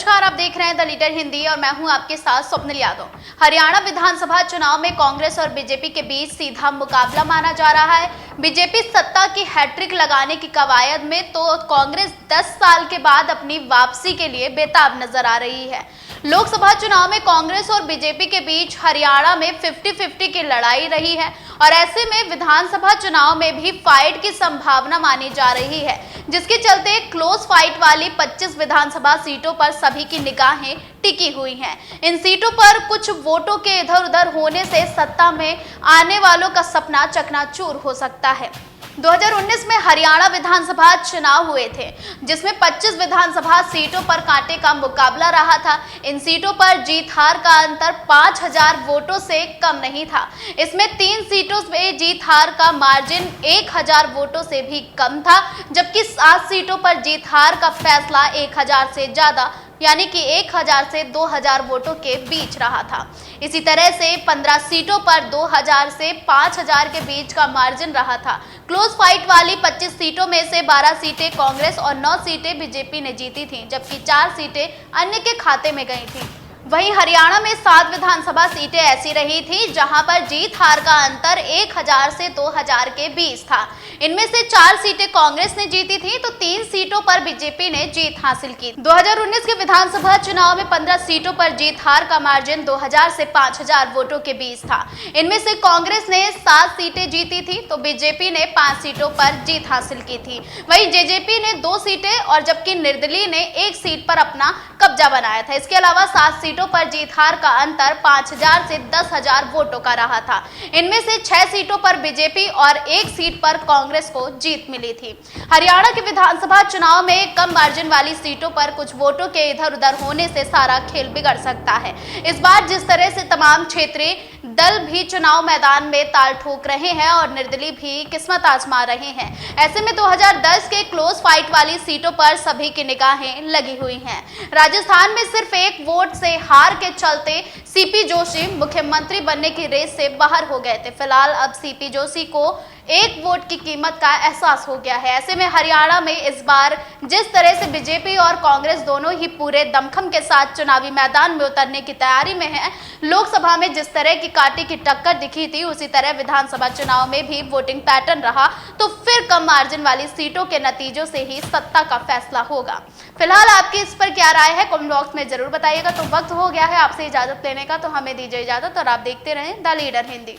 नमस्कार, आप देख रहे हैं द लीडर हिंदी और मैं हूं आपके साथ स्वप्निल यादव। हरियाणा विधानसभा चुनाव में कांग्रेस और बीजेपी के बीच सीधा मुकाबला माना जा रहा है। बीजेपी सत्ता की हैट्रिक लगाने की कवायद में तो कांग्रेस 10 साल के बाद अपनी वापसी के लिए बेताब नजर आ रही है। लोकसभा चुनाव में कांग्रेस और बीजेपी के बीच हरियाणा में 50-50 की लड़ाई रही है और ऐसे में विधानसभा चुनाव में भी फाइट की संभावना मानी जा रही है, जिसके चलते क्लोज फाइट वाली 25 विधानसभा सीटों पर सभी की निगाहें टिकी हुई हैं। इन सीटों पर कुछ वोटों के इधर उधर होने से सत्ता में आने वालों का सपना चकनाचूर हो सकता है। 2019 में हरियाणा विधानसभा चुनाव हुए थे, जिसमें 25 विधानसभा सीटों पर कांटे का मुकाबला रहा था। इन सीटों पर जीत हार का अंतर 5000 वोटों से कम नहीं था। इसमें 3 सीटों में जीत हार का मार्जिन 1000 वोटों से भी कम था, जबकि 7 सीटों पर जीत हार का फैसला 1000 से ज्यादा यानी कि 1000 से 2000 वोटों के बीच रहा था। इसी तरह से 15 सीटों पर 2000 से 5000 के बीच का मार्जिन रहा था। क्लोज फाइट वाली 25 सीटों में से 12 सीटें कांग्रेस और 9 सीटें बीजेपी ने जीती थीं, जबकि 4 सीटें अन्य के खाते में गई थीं। वहीं हरियाणा में 7 विधानसभा सीटें ऐसी रही थी जहां पर जीत हार का अंतर 1000 से 2000 के बीच था। इनमें से 4 सीटें कांग्रेस ने जीती थी तो 3 सीटों पर बीजेपी ने जीत हासिल की। 2019 के विधानसभा चुनाव में 15 सीटों पर जीत हार का मार्जिन 2000 से 5000 वोटों के बीच था। इनमें से कांग्रेस ने 7 सीटें जीती थी तो बीजेपी ने 5 सीटों पर जीत हासिल की थी। वहीं जेजेपी ने 2 सीटें और जबकि निर्दलीय ने 1 सीट पर अपना कब्जा बनाया था। इसके अलावा 7 सीटों पर जीत हार का अंतर 5000 से 10000 वोटों का रहा था। इनमें से 6 सीटों पर बीजेपी और 1 सीट पर कांग्रेस को जीत मिली थी। हरियाणा के विधानसभा चुनाव में कम मार्जिन वाली सीटों पर कुछ वोटों के इधर उधर होने से सारा खेल बिगड़ सकता है। इस बार जिस तरह से तमाम क्षेत्रीय दल भी चुनाव मैदान में ताल ठोक रहे हैं और निर्दलीय भी किस्मत आजमा रहे हैं, ऐसे में 2010 के क्लोज फाइट वाली सीटों पर सभी की निगाहें लगी हुई हैं। राजस्थान में सिर्फ 1 वोट से हार के चलते सीपी जोशी मुख्यमंत्री बनने की रेस से बाहर हो गए थे। फिलहाल अब सीपी जोशी को 1 वोट की कीमत का एहसास हो गया है। ऐसे में हरियाणा में इस बार जिस तरह से बीजेपी और कांग्रेस दोनों ही पूरे दमखम के साथ चुनावी मैदान में उतरने की तैयारी में है, लोकसभा में जिस तरह की कांटे की टक्कर दिखी थी उसी तरह विधानसभा चुनाव में भी वोटिंग पैटर्न रहा तो फिर कम मार्जिन वाली सीटों के नतीजों से ही सत्ता का फैसला होगा। फिलहाल आपकी इस पर क्या राय है, कमेंट बॉक्स में जरूर बताइएगा। तो वक्त हो गया है आपसे इजाजत लेने का, तो हमें दीजिए इजाजत और आप देखते रहें द लीडर हिंदी।